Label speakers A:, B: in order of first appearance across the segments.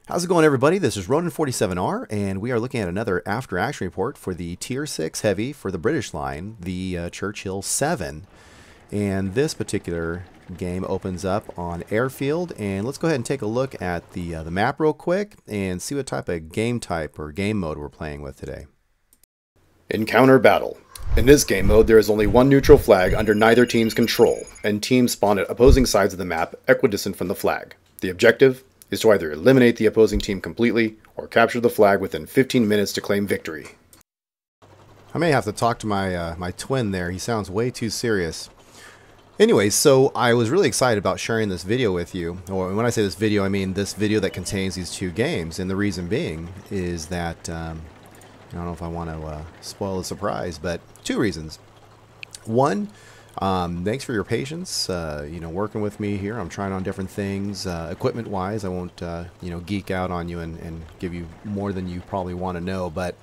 A: How's it going, everybody? This is RONIN47R, and we are looking at another after-action report for the Tier 6 Heavy for the British line, the Churchill VII. And this particular game opens up on Airfield, and let's go ahead and take a look at the map real quick and see what type of game type or game mode we're playing with today.
B: Encounter Battle. In this game mode, there is only one neutral flag under neither team's control, and teams spawn at opposing sides of the map equidistant from the flag. The objective is to either eliminate the opposing team completely or capture the flag within 15 minutes to claim victory.
A: I may have to talk to my twin there. He sounds way too serious. Anyways, so I was really excited about sharing this video with you. Or when I say this video, I mean this video that contains these two games. And the reason being is that, I don't know if I want to spoil the surprise, but two reasons. One, thanks for your patience, working with me here. I'm trying on different things. Equipment-wise, I won't, geek out on you and give you more than you probably want to know. But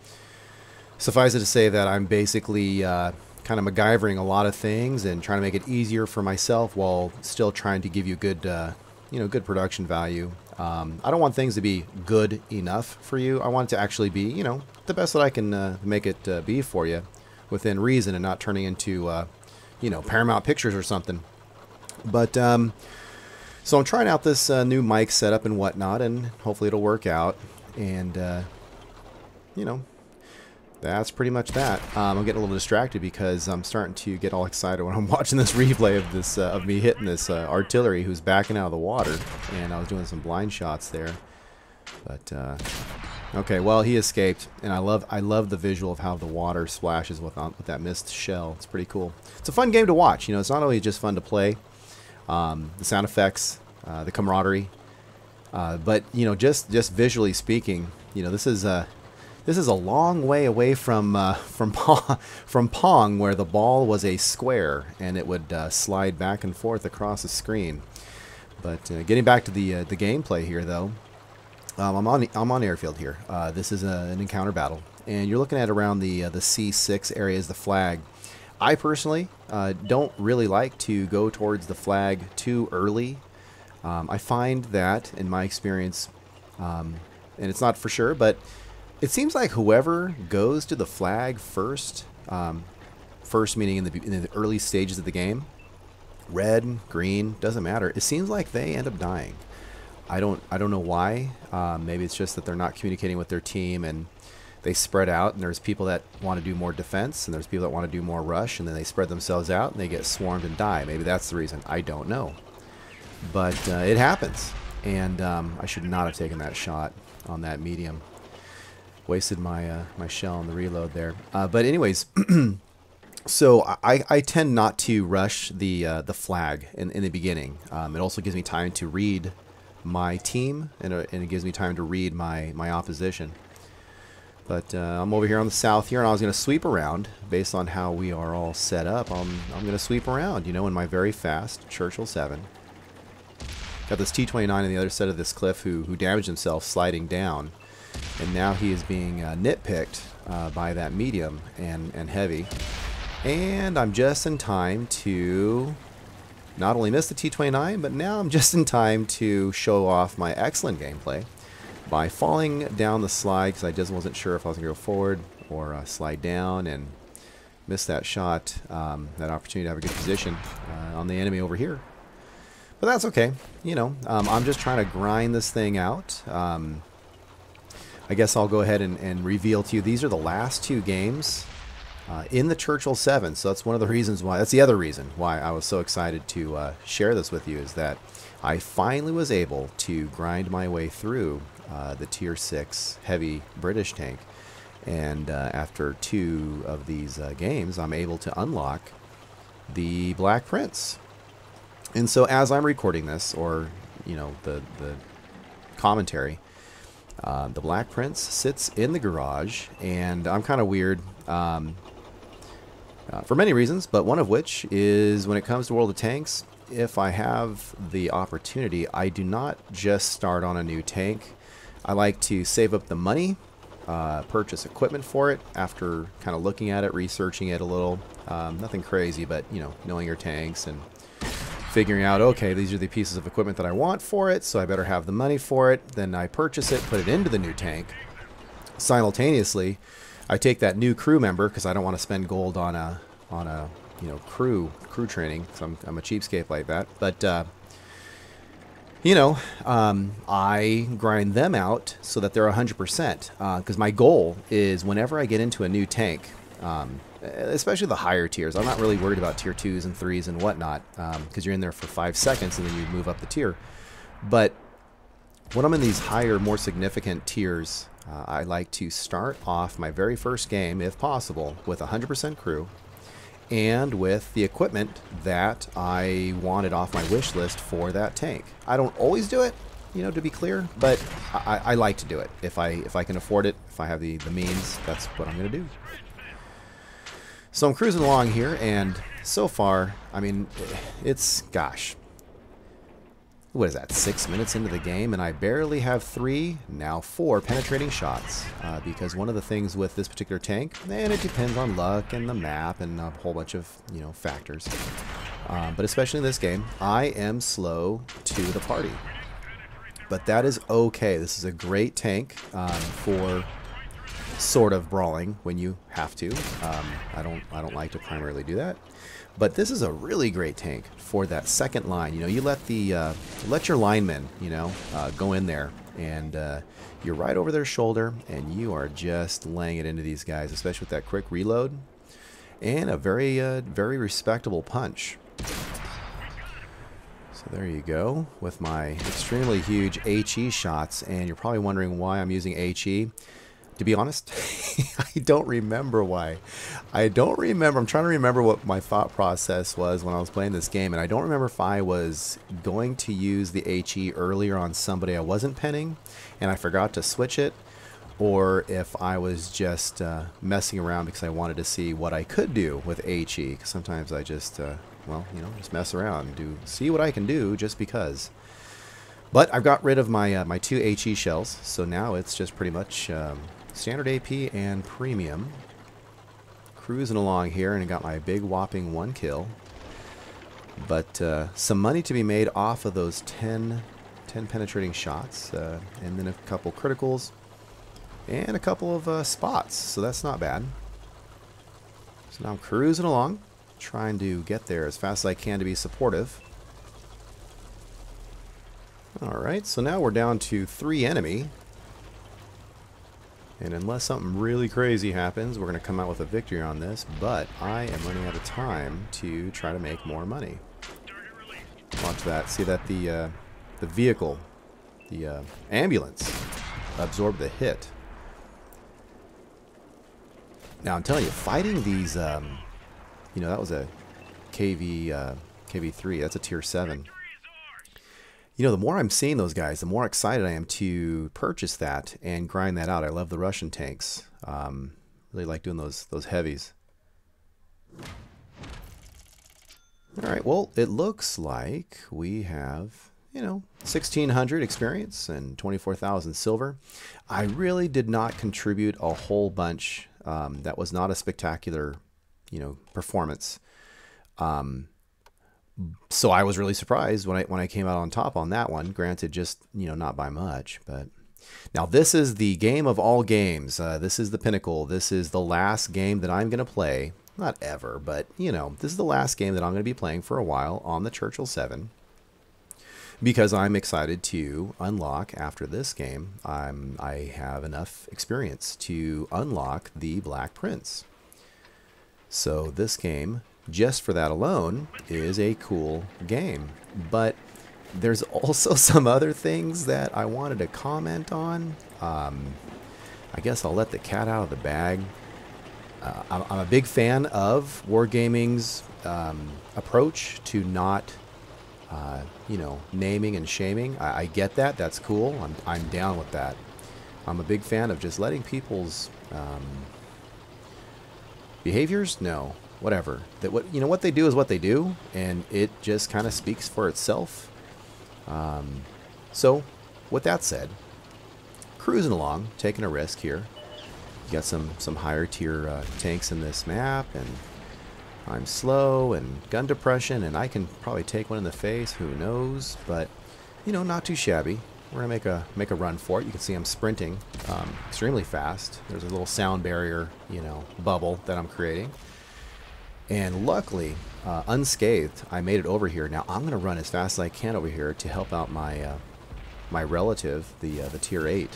A: suffice it to say that I'm basically kind of MacGyvering a lot of things and trying to make it easier for myself while still trying to give you good, good production value. I don't want things to be good enough for you. I want it to actually be, the best that I can make it be for you within reason and not turning into Paramount Pictures or something. But so I'm trying out this new mic setup and whatnot, and hopefully it'll work out. And that's pretty much that. I'm getting a little distracted because I'm starting to get all excited when I'm watching this replay of this of me hitting this artillery who's backing out of the water, and I was doing some blind shots there. But okay, well, he escaped, and I love the visual of how the water splashes with that mist shell. It's pretty cool. It's a fun game to watch. It's not only just fun to play, the sound effects, the camaraderie, but just visually speaking, this is a long way away from Pong, where the ball was a square and it would slide back and forth across the screen. But getting back to the gameplay here, though. I'm on Airfield here. This is an encounter battle, and you're looking at around the C6 area is the flag. I personally don't really like to go towards the flag too early. I find that, in my experience, and it's not for sure, but it seems like whoever goes to the flag first, first meaning in the early stages of the game, red, green, doesn't matter. It seems like they end up dying. I don't know why. Maybe it's just that they're not communicating with their team and they spread out, and there's people that want to do more defense and there's people that want to do more rush, and then they spread themselves out and they get swarmed and die. Maybe that's the reason. I don't know. But it happens, and I should not have taken that shot on that medium. Wasted my my shell on the reload there. But anyways, so I tend not to rush the flag in the beginning. It also gives me time to read my team, and it gives me time to read my opposition. But I'm over here on the south here, and I was going to sweep around based on how we are all set up. I'm going to sweep around, in my very fast Churchill VII. Got this T-29 on the other side of this cliff who damaged himself sliding down, and now he is being nitpicked by that medium and heavy. And I'm just in time to not only miss the T-29, but now I'm just in time to show off my excellent gameplay by falling down the slide, because I just wasn't sure if I was going to go forward or slide down, and miss that shot, that opportunity to have a good position on the enemy over here. But that's okay. I'm just trying to grind this thing out. I guess I'll go ahead and reveal to you, these are the last two games in the Churchill VII. So that's one of the reasons why, that's the other reason why I was so excited to share this with you, is that I finally was able to grind my way through the Tier 6 heavy British tank. And after two of these games, I'm able to unlock the Black Prince. And so as I'm recording this, or, the commentary, the Black Prince sits in the garage, and I'm kind of weird for many reasons, but one of which is when it comes to World of Tanks, if I have the opportunity, I do not just start on a new tank. I like to save up the money, purchase equipment for it after kind of looking at it, researching it a little. Nothing crazy, but knowing your tanks and figuring out, okay, these are the pieces of equipment that I want for it, so I better have the money for it. Then I purchase it, put it into the new tank. Simultaneously, I take that new crew member, because I don't want to spend gold on a you know, crew training, so I'm a cheapskate like that. But you know, I grind them out so that they're 100%. Because my goal is whenever I get into a new tank, especially the higher tiers, I'm not really worried about tier 2s and 3s and whatnot, because you're in there for 5 seconds and then you move up the tier. But when I'm in these higher, more significant tiers, I like to start off my very first game, if possible, with 100% crew and with the equipment that I wanted off my wish list for that tank. I don't always do it, you know, to be clear, but I like to do it. If I can afford it, if I have the means, that's what I'm going to do. So I'm cruising along here, and so far, I mean, it's, gosh, what is that, 6 minutes into the game, and I barely have 3, now 4 penetrating shots, because one of the things with this particular tank, and it depends on luck and the map and a whole bunch of, you know, factors, but especially in this game, I am slow to the party. But that is okay. This is a great tank for sort of brawling when you have to. I don't like to primarily do that. But this is a really great tank for that second line. You know, you let the let your linemen, you know, go in there, and you're right over their shoulder, and you are just laying it into these guys, especially with that quick reload and a very very respectable punch. So there you go with my extremely huge HE shots, and you're probably wondering why I'm using HE. To be honest, I don't remember why. I don't remember. I'm trying to remember what my thought process was when I was playing this game, and I don't remember if I was going to use the HE earlier on somebody I wasn't penning, and I forgot to switch it, or if I was just messing around because I wanted to see what I could do with HE. Because sometimes I just, well, you know, just mess around and see what I can do just because. But I've got rid of my my 2 HE shells, so now it's just pretty much standard AP and premium. Cruising along here, and I got my big whopping 1 kill. But some money to be made off of those 10 penetrating shots, and then a couple criticals, and a couple of spots, so that's not bad. So now I'm cruising along, trying to get there as fast as I can to be supportive. Alright, so now we're down to 3 enemy. And unless something really crazy happens, we're going to come out with a victory on this, but I am running out of time to try to make more money. Watch that. See that the vehicle, the ambulance, absorbed the hit. Now I'm telling you, fighting these, you know, that was a KV3, that's a tier 7. You know, the more I'm seeing those guys, the more excited I am to purchase that and grind that out. I love the Russian tanks. Really like doing those heavies. All right, well, it looks like we have, you know, 1,600 experience and 24,000 silver. I really did not contribute a whole bunch. That was not a spectacular, you know, performance. So I was really surprised when I came out on top on that one. Granted, just, you know, not by much. But now this is the game of all games. This is the pinnacle. This is the last game that I'm going to play. Not ever, but, you know, this is the last game that I'm going to be playing for a while on the Churchill VII. Because I'm excited to unlock, after this game, I have enough experience to unlock the Black Prince. So this game, just for that alone, is a cool game. But there's also some other things that I wanted to comment on. I guess I'll let the cat out of the bag. I'm a big fan of Wargaming's approach to not, you know, naming and shaming. I get that. That's cool. I'm down with that. I'm a big fan of just letting people's behaviors, no, whatever. That what, you know, what they do is what they do, and it just kind of speaks for itself. So, with that said, cruising along, taking a risk here. You got some higher tier tanks in this map, and I'm slow and gun depression, and I can probably take one in the face. Who knows? But, you know, not too shabby. We're going to make a run for it. You can see I'm sprinting extremely fast. There's a little sound barrier, you know, bubble that I'm creating. And luckily, unscathed, I made it over here. Now, I'm going to run as fast as I can over here to help out my my relative, the tier 8.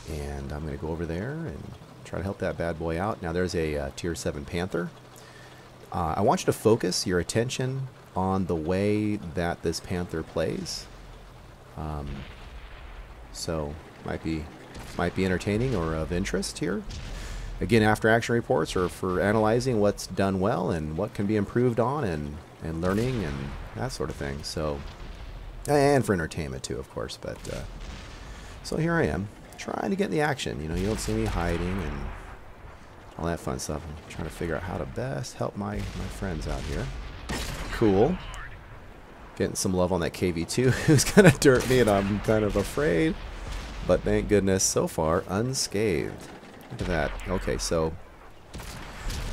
A: And I'm going to go over there and try to help that bad boy out. Now, there's a tier 7 Panther. I want you to focus your attention on the way that this Panther plays. So might be entertaining or of interest here. Again, after action reports are for analyzing what's done well and what can be improved on, and learning and that sort of thing. So, and for entertainment too, of course. But so here I am trying to get in the action. You know, you don't see me hiding and all that fun stuff. I'm trying to figure out how to best help my friends out here. Cool. Getting some love on that KV2 who's going to dirt me, and I'm kind of afraid. But thank goodness, so far, unscathed. Look at that. Okay, so...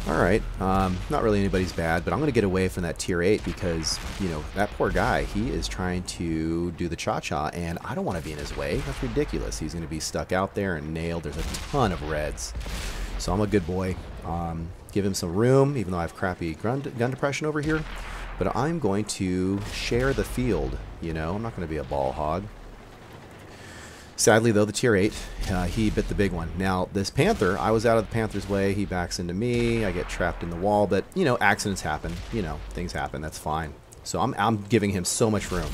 A: Alright, not really anybody's bad, but I'm going to get away from that tier 8 because, you know, that poor guy, he is trying to do the cha-cha, and I don't want to be in his way. That's ridiculous. He's going to be stuck out there and nailed. There's a ton of reds. So I'm a good boy. Give him some room, even though I have crappy gun depression over here. But I'm going to share the field, you know. I'm not going to be a ball hog. Sadly, though, the tier 8, he bit the big one. Now, this Panther, I was out of the Panther's way. He backs into me. I get trapped in the wall. But, you know, accidents happen. You know, things happen. That's fine. So I'm giving him so much room.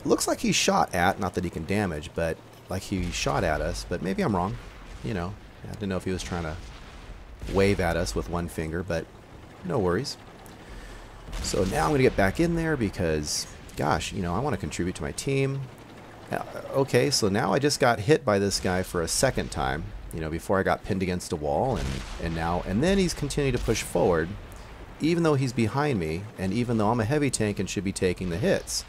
A: Looks like he shot at, not that he can damage, but like he shot at us. But maybe I'm wrong. You know, I didn't know if he was trying to wave at us with one finger, but no worries. So now I'm going to get back in there because, gosh, you know, I want to contribute to my team. Okay, so now I just got hit by this guy for a second time, you know, before I got pinned against a wall, and then he's continuing to push forward, even though he's behind me, and even though I'm a heavy tank and should be taking the hits.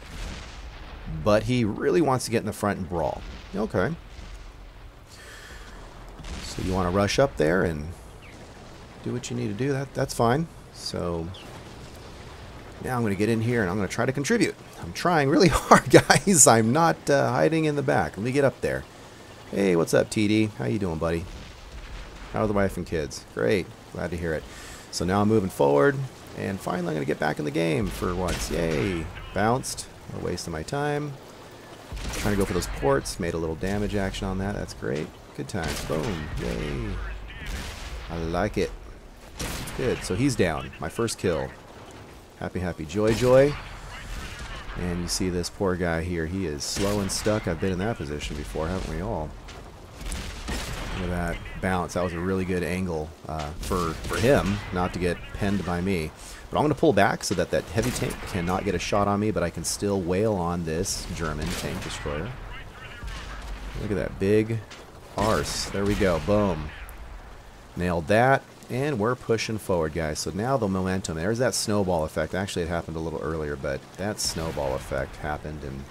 A: But he really wants to get in the front and brawl. Okay. So you want to rush up there and do what you need to do. That's fine. So now I'm going to get in here and I'm going to try to contribute. I'm trying really hard, guys. I'm not hiding in the back. Let me get up there. Hey, what's up, TD? How you doing, buddy? How are the wife and kids? Great. Glad to hear it. So now I'm moving forward, and finally I'm going to get back in the game for once. Yay. Bounced. No waste of my time. Trying to go for those ports. Made a little damage action on that. That's great. Good times. Boom. Yay. I like it. Good. So he's down. My first kill. Happy, happy, joy, joy. And you see this poor guy here. He is slow and stuck. I've been in that position before, haven't we all? Look at that bounce. That was a really good angle for him not to get penned by me. But I'm going to pull back so that that heavy tank cannot get a shot on me, but I can still wail on this German tank destroyer. Look at that big arse. There we go. Boom. Nailed that. And we're pushing forward, guys. So now the momentum. There's that snowball effect. Actually, it happened a little earlier, but that snowball effect happened, and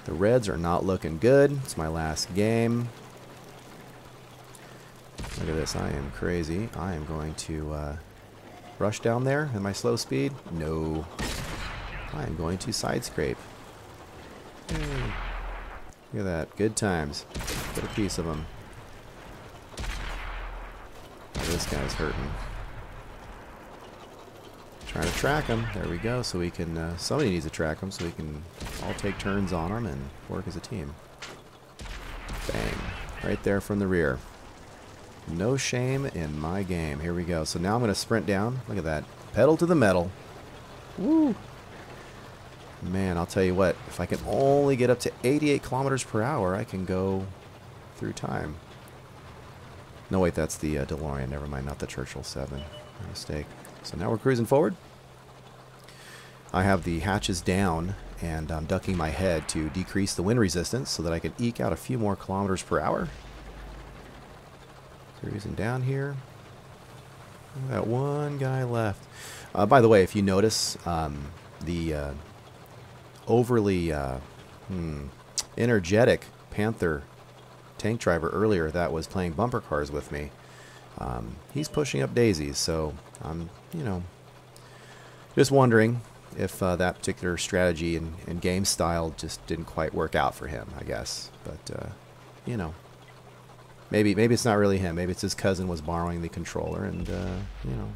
A: the Reds are not looking good. It's my last game. Look at this. I am crazy. I am going to rush down there in my slow speed. No. I am going to side scrape. Hey. Look at that. Good times. Get a piece of them. This guy's hurting. Trying to track him. There we go. So we can, somebody needs to track him so we can all take turns on him and work as a team. Bang. Right there from the rear. No shame in my game. Here we go. So now I'm going to sprint down. Look at that. Pedal to the metal. Woo. Man, I'll tell you what. If I can only get up to 88 kilometers per hour, I can go through time. No, wait, that's the DeLorean. Never mind, not the Churchill VII. My mistake. So now we're cruising forward. I have the hatches down, and I'm ducking my head to decrease the wind resistance so that I can eke out a few more kilometers per hour. Cruising down here. That one guy left. By the way, if you notice, the overly energetic Panther tank driver earlier that was playing bumper cars with me, he's pushing up daisies, so I'm, you know, just wondering if that particular strategy and game style just didn't quite work out for him, I guess. But, you know, maybe it's not really him. Maybe it's his cousin was borrowing the controller and, you know,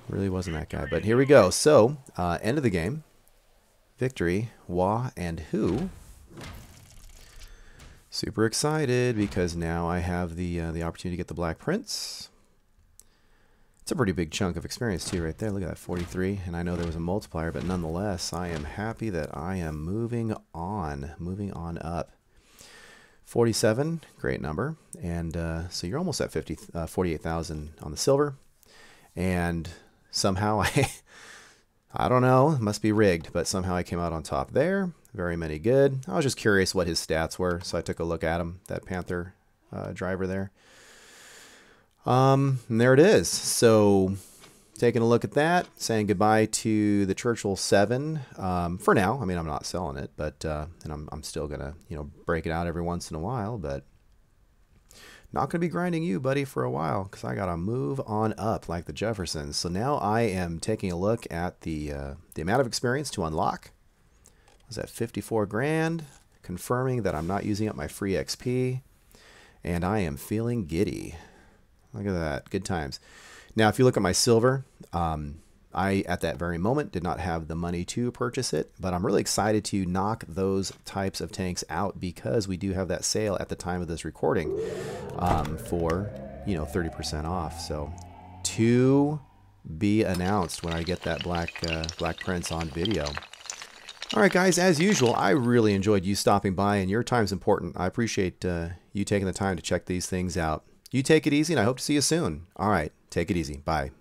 A: really wasn't that guy. But here we go. So, end of the game. Victory, Wah and Who. Super excited because now I have the opportunity to get the Black Prince. It's a pretty big chunk of experience too right there. Look at that, 43. And I know there was a multiplier, but nonetheless, I am happy that I am moving on up. 47, great number. And so you're almost at 48,000 on the silver. And somehow I don't know, it must be rigged, but somehow I came out on top there. Very many good. I was just curious what his stats were, so I took a look at him, that Panther driver there. And there it is. So taking a look at that, saying goodbye to the Churchill VII for now. I mean, I'm not selling it, but and I'm still gonna, you know, break it out every once in a while, but not going to be grinding you, buddy, for a while because I got to move on up like the Jeffersons. So now I am taking a look at the amount of experience to unlock. I was at 54 grand, confirming that I'm not using up my free XP, and I am feeling giddy. Look at that. Good times. Now, if you look at my silver, I, at that very moment, did not have the money to purchase it, but I'm really excited to knock those types of tanks out because we do have that sale at the time of this recording for, you know, 30% off. So to be announced when I get that Black Prince on video. All right, guys, as usual, I really enjoyed you stopping by, and your time's important. I appreciate you taking the time to check these things out. You take it easy, and I hope to see you soon. All right, take it easy. Bye.